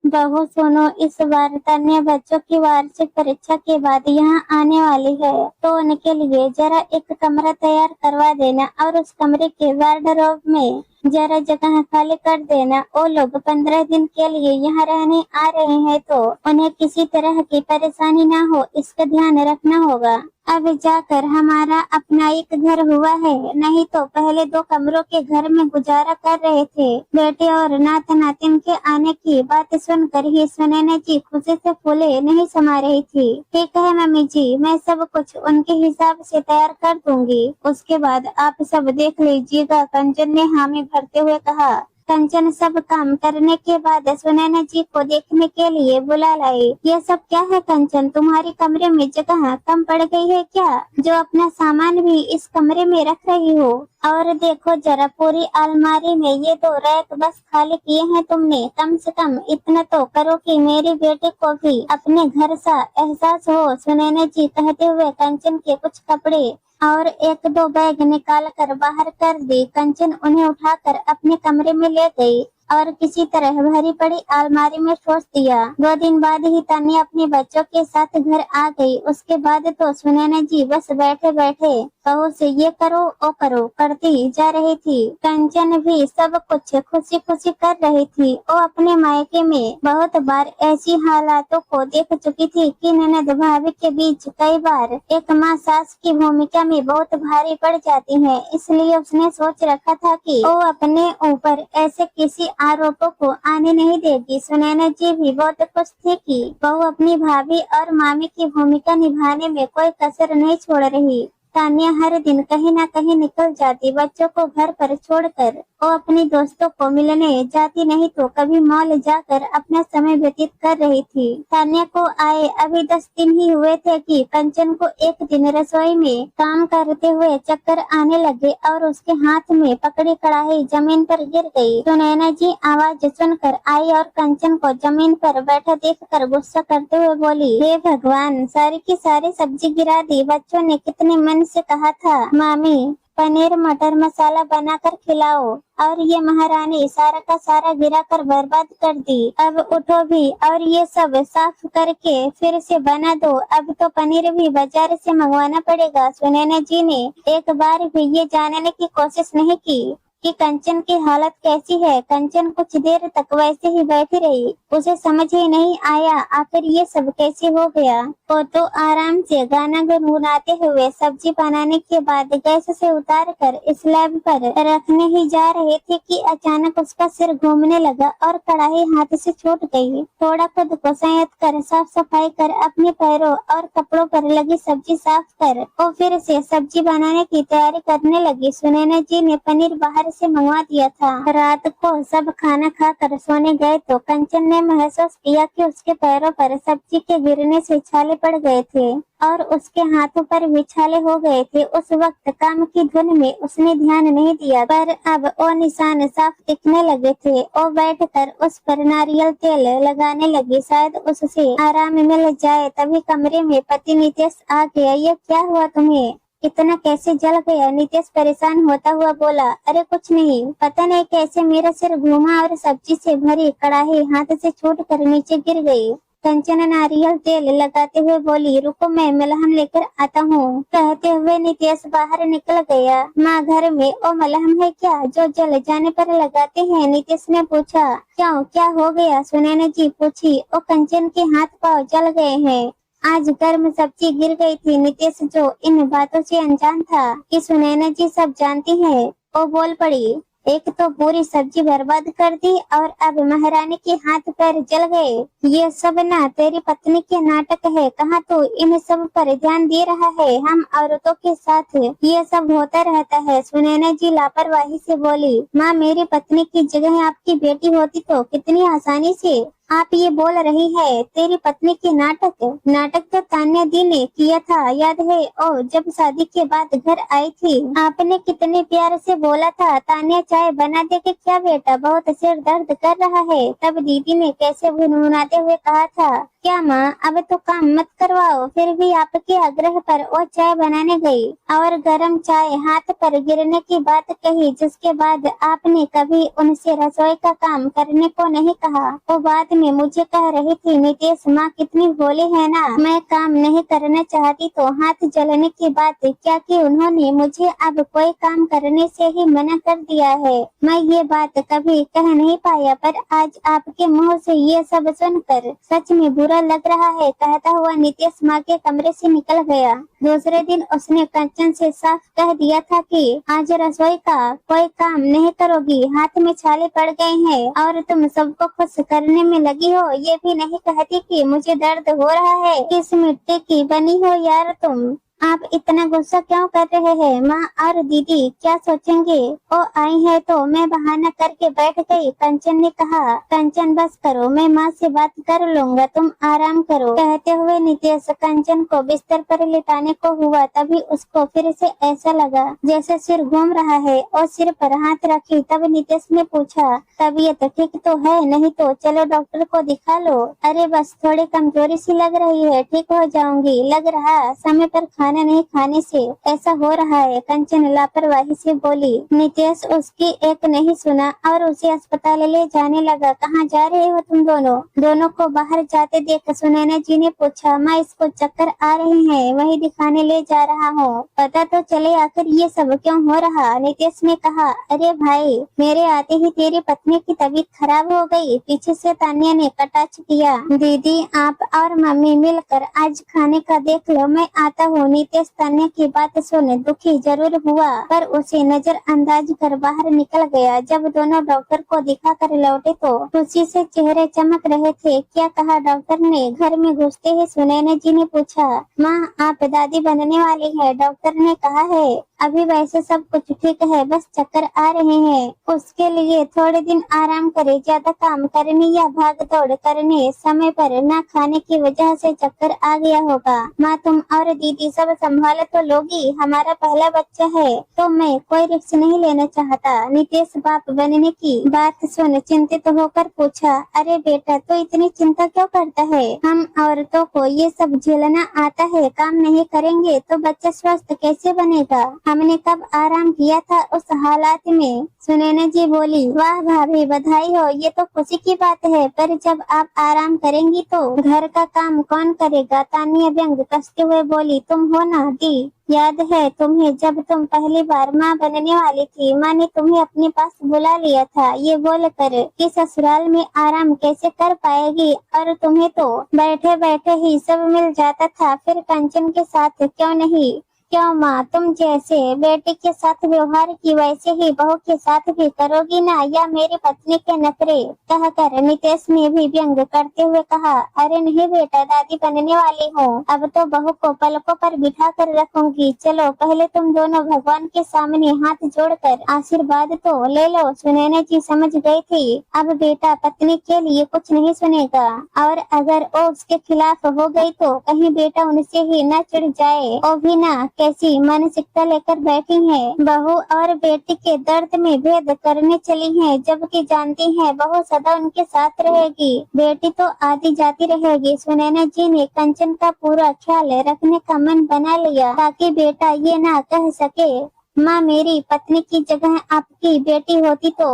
बहू सुनो, इस बार तान्या बच्चों की वार्षिक परीक्षा के बाद यहाँ आने वाली है, तो उनके लिए जरा एक कमरा तैयार करवा देना और उस कमरे के वार्डरोब में जरा जगह खाली कर देना। वो लोग 15 दिन के लिए यहाँ रहने आ रहे हैं, तो उन्हें किसी तरह की परेशानी ना हो, इसका ध्यान रखना होगा। अब जाकर हमारा अपना एक घर हुआ है, नहीं तो पहले 2 कमरों के घर में गुजारा कर रहे थे। बेटे और नात नातिन के आने की बात सुनकर ही सुनैना जी खुशी से फूले नहीं समा रही थी। ठीक है मम्मी जी, मैं सब कुछ उनके हिसाब से तैयार कर दूंगी, उसके बाद आप सब देख लीजिएगा, कंचन ने हामी भरते हुए कहा। कंचन सब काम करने के बाद सुनैना जी को देखने के लिए बुला लाई। ये सब क्या है कंचन, तुम्हारे कमरे में जगह कम पड़ गई है क्या, जो अपना सामान भी इस कमरे में रख रही हो? और देखो जरा, पूरी अलमारी में ये 2 रैक बस खाली किए हैं तुमने। कम से कम इतना तो करो कि मेरी बेटे को भी अपने घर सा एहसास हो। सुनैना जी कहते हुए कंचन के कुछ कपड़े और 1-2 बैग निकाल कर बाहर कर दी। कंचन उन्हें उठाकर अपने कमरे में ले गई और किसी तरह भरी पड़ी अलमारी में ठोस दिया। 2 दिन बाद ही तान्या अपने बच्चों के साथ घर आ गई। उसके बाद तो सुनैना जी बस बैठे बैठे बहू से ये करो वो करो करती जा रही थी। कंचन भी सब कुछ खुशी खुशी कर रही थी। वो अपने मायके में बहुत बार ऐसी हालातों को देख चुकी थी कि ननद भाभी के बीच कई बार एक माँ सास की भूमिका में बहुत भारी पड़ जाती है। इसलिए उसने सोच रखा था कि वो अपने ऊपर ऐसे किसी आरोपों को आने नहीं देगी। सुनैना जी भी बहुत खुश थी कि बहू अपनी भाभी और मामी की भूमिका निभाने में कोई कसर नहीं छोड़ रही। तान्या हर दिन कहीं ना कहीं निकल जाती, बच्चों को घर पर छोड़कर वो अपनी दोस्तों को मिलने जाती, नहीं तो कभी मॉल जाकर अपना समय व्यतीत कर रही थी। तान्या को आए अभी 10 दिन ही हुए थे कि कंचन को एक दिन रसोई में काम करते हुए चक्कर आने लगे और उसके हाथ में पकड़ी कढ़ाई जमीन पर गिर गई। सुनैना जी आवाज सुनकर आई और कंचन को जमीन पर बैठा देखकर गुस्सा करते हुए बोली, हे भगवान, सारी की सारी सब्जी गिरा दी। बच्चों ने कितने मन से कहा था मामी पनीर मटर मसाला बनाकर खिलाओ, और ये महारानी सारा का सारा गिरा कर बर्बाद कर दी। अब उठो भी और ये सब साफ करके फिर से बना दो। अब तो पनीर भी बाजार से मंगवाना पड़ेगा। सुनैना जी ने एक बार भी ये जानने की कोशिश नहीं की कि कंचन की हालत कैसी है। कंचन कुछ देर तक वैसे ही बैठी रही, उसे समझ ही नहीं आया आखिर ये सब कैसे हो गया। वो तो आराम से गाना गुनगुनाते हुए सब्जी बनाने के बाद गैस से उतार कर स्लैब पर रखने ही जा रहे थे कि अचानक उसका सिर घूमने लगा और कढ़ाई हाथ से छूट गई। थोड़ा खुद को संयत कर साफ सफाई कर अपने पैरों और कपड़ों पर लगी सब्जी साफ कर और फिर से सब्जी बनाने की तैयारी करने लगी। सुनैना जी ने पनीर बाहर से मंगवा दिया था। रात को सब खाना खाकर सोने गए तो कंचन ने महसूस किया कि उसके पैरों पर सब्जी के गिरने से छाले पड़ गए थे और उसके हाथों पर भी छाले हो गए थे। उस वक्त काम की धुन में उसने ध्यान नहीं दिया, पर अब वो निशान साफ दिखने लगे थे। वो बैठकर उस पर नारियल तेल लगाने लगी, शायद उससे आराम मिल जाए। तभी कमरे में पति नितेश आ गया। ये क्या हुआ तुम्हें, इतना कैसे जल गया? नितेश परेशान होता हुआ बोला, अरे कुछ नहीं, पता नहीं कैसे मेरा सिर घूमा और सब्जी से भरी कढ़ाई हाथ से छूट कर नीचे गिर गई। कंचन नारियल तेल लगाते हुए बोली, रुको मैं मलहम लेकर आता हूँ। कहते हुए नितेश बाहर निकल गया। माँ घर में वो मलहम है क्या जो जल जाने पर लगाते हैं? नितेश ने पूछा। क्यों, क्या हो गया? सुनैना जी पूछी। वो कंचन के हाथ पाँव जल गए हैं, आज गर्म सब्जी गिर गई थी। नितेश जो इन बातों से अनजान था कि सुनैना जी सब जानती है, वो बोल पड़ी, एक तो पूरी सब्जी बर्बाद कर दी और अब महारानी के हाथ पैर जल गए। ये सब ना तेरी पत्नी के नाटक है। कहाँ तू इन सब पर ध्यान दे रहा है? हम औरतों के साथ ये सब होता रहता है। सुनैना जी लापरवाही से बोली, माँ मेरी पत्नी की जगह आपकी बेटी होती तो कितनी आसानी से आप ये बोल रही है तेरी पत्नी की नाटक। नाटक तो तान्या दी ने किया था, याद है? ओ जब शादी के बाद घर आई थी, आपने कितने प्यार से बोला था, तान्या चाय बना दे के क्या बेटा, बहुत सिर दर्द कर रहा है। तब दीदी ने कैसे गुनगुनाते हुए कहा था, क्या माँ, अब तो काम मत करवाओ। फिर भी आपके आग्रह पर वो चाय बनाने गई और गर्म चाय हाथ पर गिरने की बात कही, जिसके बाद आपने कभी उनसे रसोई का काम करने को नहीं कहा। वो बाद में मुझे कह रही थी, नितेश माँ कितनी भोली है ना, मैं काम नहीं करना चाहती तो हाथ जलने की बात, क्या कि उन्होंने मुझे अब कोई काम करने से ही मना कर दिया है। मैं ये बात कभी कह नहीं पाया, पर आज आपके मुंह से ये सब सुनकर सच में बुरा लग रहा है, कहता हुआ नितेश माँ के कमरे से निकल गया। दूसरे दिन उसने कंचन से साफ कह दिया था कि आज रसोई का कोई काम नहीं करोगी, हाथ में छाले पड़ गए हैं और तुम सबको खुश करने में लगी हो। ये भी नहीं कहती कि मुझे दर्द हो रहा है। किस मिट्टी की बनी हो यार तुम। आप इतना गुस्सा क्यों कर रहे हैं? माँ और दीदी क्या सोचेंगे? वो आई है तो मैं बहाना करके बैठ गई, कंचन ने कहा। कंचन बस करो, मैं माँ से बात कर लूंगा, तुम आराम करो, कहते हुए नितेश कंचन को बिस्तर पर लिटाने को हुआ। तभी उसको फिर से ऐसा लगा जैसे सिर घूम रहा है और सिर पर हाथ रखी। तब नितेश ने पूछा, तबीयत ठीक तो है? नहीं तो चलो डॉक्टर को दिखा लो। अरे बस थोड़ी कमजोरी सी लग रही है, ठीक हो जाऊंगी। लग रहा समय पर खाना नहीं खाने से ऐसा हो रहा है, कंचन लापरवाही से बोली। नितेश उसकी एक नहीं सुना और उसे अस्पताल ले जाने लगा। कहाँ जा रहे हो तुम दोनों? दोनों को बाहर जाते देख सुनैना जी ने पूछा। माँ, इसको चक्कर आ रहे हैं, वही दिखाने ले जा रहा हूँ। पता तो चले आखिर ये सब क्यों हो रहा। नितेश ने कहा, अरे भाई, मेरे आते ही तेरी पत्नी की तबीयत खराब हो गई। पीछे से तान्या ने कटाक्ष किया। दीदी, आप और मम्मी मिलकर आज खाने का देख लो, मैं आता हूँ। नितेश तान्या की बात सुन दुखी जरूर हुआ, पर उसे नजरअंदाज कर बाहर निकल गया। जब दोनों डॉक्टर को दिखा कर लौटे तो खुशी से चेहरे चमक रहे थे। क्या कहा डॉक्टर ने? घर में घुसते ही सुनैना जी ने पूछा। माँ, आप दादी बनने वाली है, डॉक्टर ने कहा है। अभी वैसे सब कुछ ठीक है, बस चक्कर आ रहे हैं। उसके लिए थोड़े दिन आराम करे, ज्यादा काम करने या भाग दौड़ करने, समय पर न खाने की वजह से चक्कर आ गया होगा। माँ, तुम और दीदी सब संभाल तो लोगी, हमारा पहला बच्चा है तो मैं कोई रिस्क नहीं लेना चाहता। नितेश बाप बनने की बात सुन चिंतित होकर पूछा, अरे बेटा, तो इतनी चिंता क्यों करता है? हम औरतों को ये सब झेलना आता है, काम नहीं करेंगे तो बच्चा स्वस्थ कैसे बनेगा? हमने कब आराम किया था उस हालात में? सुनैना जी बोली। वाह भाभी, बधाई हो, ये तो खुशी की बात है, पर जब आप आराम करेंगी तो घर का काम कौन करेगा? तान्या व्यंग कसते हुए बोली। तुम हो ना दी, याद है तुम्हें जब तुम पहली बार माँ बनने वाली थी, माँ ने तुम्हें अपने पास बुला लिया था, ये बोलकर कि ससुराल में आराम कैसे कर पाएगी, और तुम्हें तो बैठे बैठे ही सब मिल जाता था। फिर कंचन के साथ क्यों नहीं? क्यों माँ, तुम जैसे बेटे के साथ व्यवहार की वैसे ही बहू के साथ भी करोगी ना, या मेरी पत्नी के नखरे? कहकर नितेश ने भी व्यंग करते हुए कहा, अरे नहीं बेटा, दादी बनने वाली हूँ, अब तो बहू को पलकों पर बिठा कर रखूंगी। चलो पहले तुम दोनों भगवान के सामने हाथ जोड़कर आशीर्वाद तो ले लो। सुनैना जी समझ गई थी अब बेटा पत्नी के लिए कुछ नहीं सुनेगा, और अगर वो उसके खिलाफ हो गई तो कहीं बेटा उनसे ही न चिढ़ जाए। वो भी ना कैसी मानसिकता लेकर बैठी हैं, बहू और बेटी के दर्द में भेद करने चली हैं, जबकि जानती हैं बहू सदा उनके साथ रहेगी, बेटी तो आती जाती रहेगी। सुनैना जी ने कंचन का पूरा ख्याल रखने का मन बना लिया ताकि बेटा ये ना कह सके, माँ, मेरी पत्नी की जगह आपकी बेटी होती तो